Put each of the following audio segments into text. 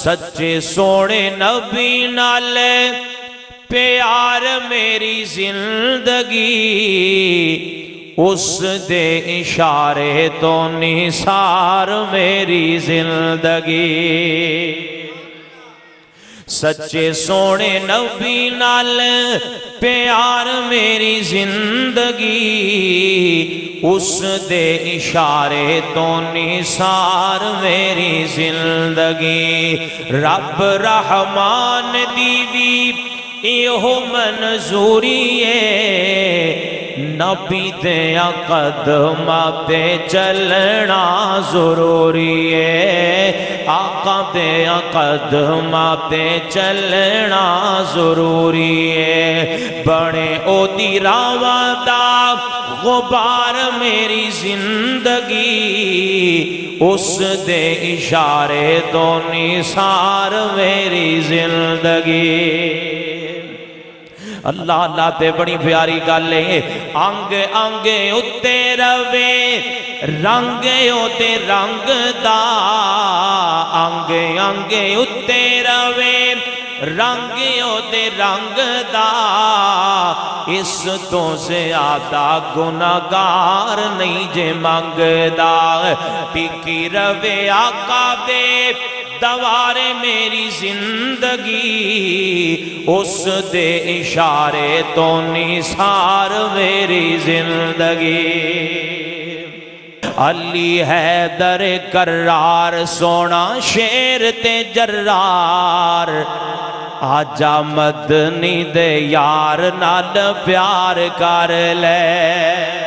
سچے سونے نبی نال پیار میری زندگی اس دے اشارے تو نثار میری زندگی سچے سونے نبی نال پیار میری زندگی اس دے اشارے تو نثار میری زندگی رب رحمان دی بھی ایہو منظوری ہے نبی دیاں قدماں تے چلنا ضروری ہے آقا دیاں قدماں تے چلنا ضروری ہے بڑے او دی راواں دا غبار میری زندگی اس دے اشارے تو نثار میری زندگی اللہ اللہ تے بڑی پیاری گل ہے انگ انگ اتے روے رنگ اتے رنگ دا انگ انگ اتے روے رنگ اتے رنگ دا اس تو زیادہ گناہگار نہیں جے منگدا ٹکی روے آقا دے دوار میری زندگی اس دے اشارے تو نثار میری زندگی علی حیدر کرار سونا شیر تے جرار آجا مدنی دے یار نال پیار کر لے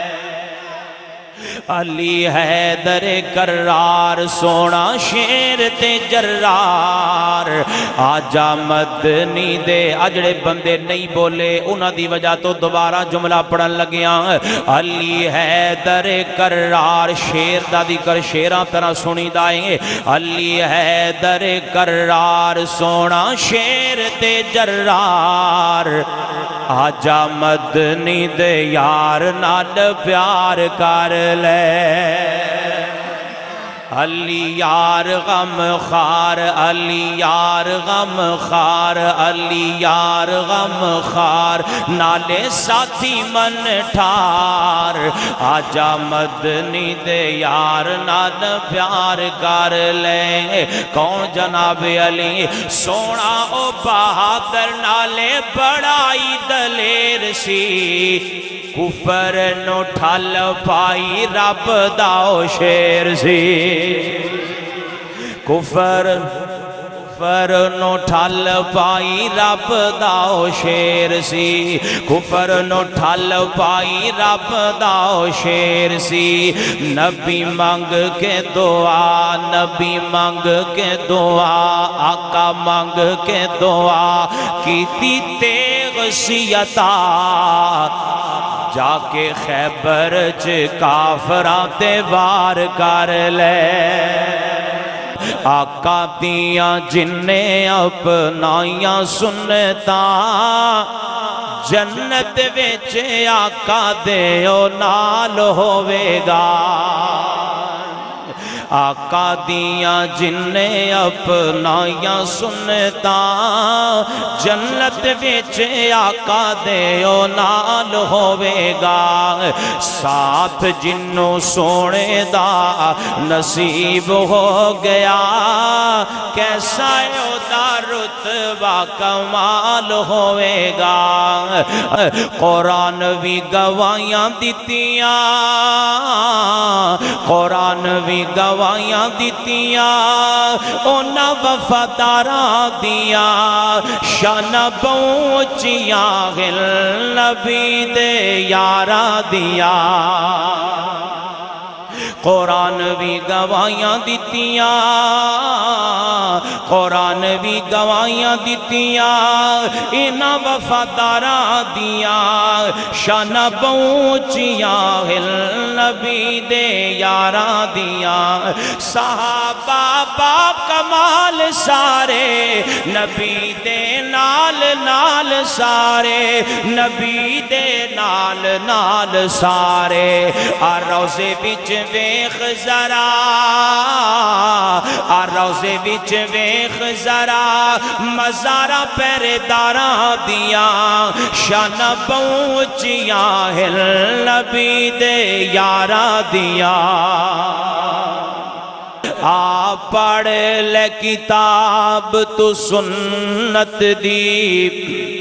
علی حیدر کرار سونا شیر تے جرار آجا مدنی دے اجڑے بندے نہیں بولے انہاں دی وجہ تو دوبارہ جملہ پڑھن لگیاں علی حیدر کرار شیر دا ذکر شیراں طرح سنی دائیں علی حیدر کرار سونا شیر تے جرار آجا مدنی دے یار نال پیار کر لے علی یار غم خار علی یار غم خار علی یار غم خار نالے ساتھی من ٹھار آجا مدنی دے یار نال پیار کر لے کون جناب علی سونا او بہادر نالے بڑائی دلیر سی کفر نو ٹھل پائی رب داؤ شیر سی کفر نو ٹھل پائی رب داؤ شیر سی کفر نو ٹھل پائی رب داؤ شیر سی نبی مانگ کے دعا نبی مانگ کے دعا آقا مانگ کے دعا کیتی تیغ سی عطا جا کے خیبر چ کافراں تے وار کر لے آقا دیاں جننے اپنائیاں سنتا جنت وچ آقا دیو نال ہوے گا آقا دیاں جننے اپنائیاں سنتا جنت وچ آقا دیو نال ہوے گا ساتھ جنوں سونے دا نصیب ہو گیا کیسا دا رتبہ کمال ہوے گا قرآن بھی گواہیاں دتیاں قرآن بھی گواہیاں دتیاں اونا وفاداراں دیاں شان پہنچیاں غل نبی دے یاراں دیاں قرآن بھی گواہیاں دتیاں قرآن بھی گواہیاں دتیاں اینا وفاداراں دیاں شان پہنچیاں غل نبی دے یاراں دیاں صحابہ با کمال سارے نبی دے نال نال سارے نبی دے نال سارے آ روزے وچ ویکھ ذرا آ روزے وچ ویکھ ذرا مزاراں پہرےداراں دیاں شان پہنچیاں ہل نبی دے یاراں دیاں آ پڑھ لے کتاب تو سنت دی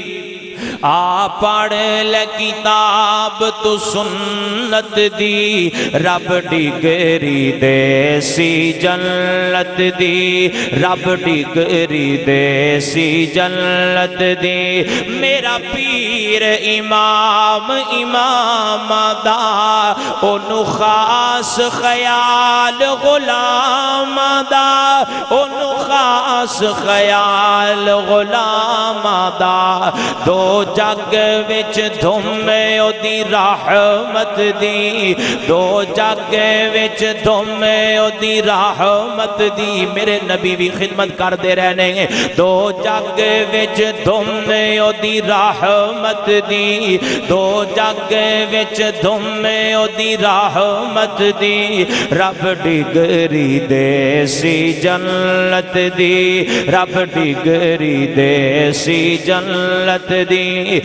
آ پڑھ لے کتاب تو سنت دی رب ڈگری دے سی جنت دی رب ڈگری دے سی جنت دی میرا پیر امام دا انہوں خاص خیال غلام دا انہوں خاص خیال غلام دا دو جگ وچ دھومے او دی رحمت دی دو جگ وچ دھومے او دی رحمت دی میرے نبی بھی خدمت کر دے رہنے دو جگ وچ دھومے او دی رحمت دی دو جگ وچ دھومے او دی رحمت دی رب ڈگری دے سی جنت دی رب ڈگری دے سی جنت دی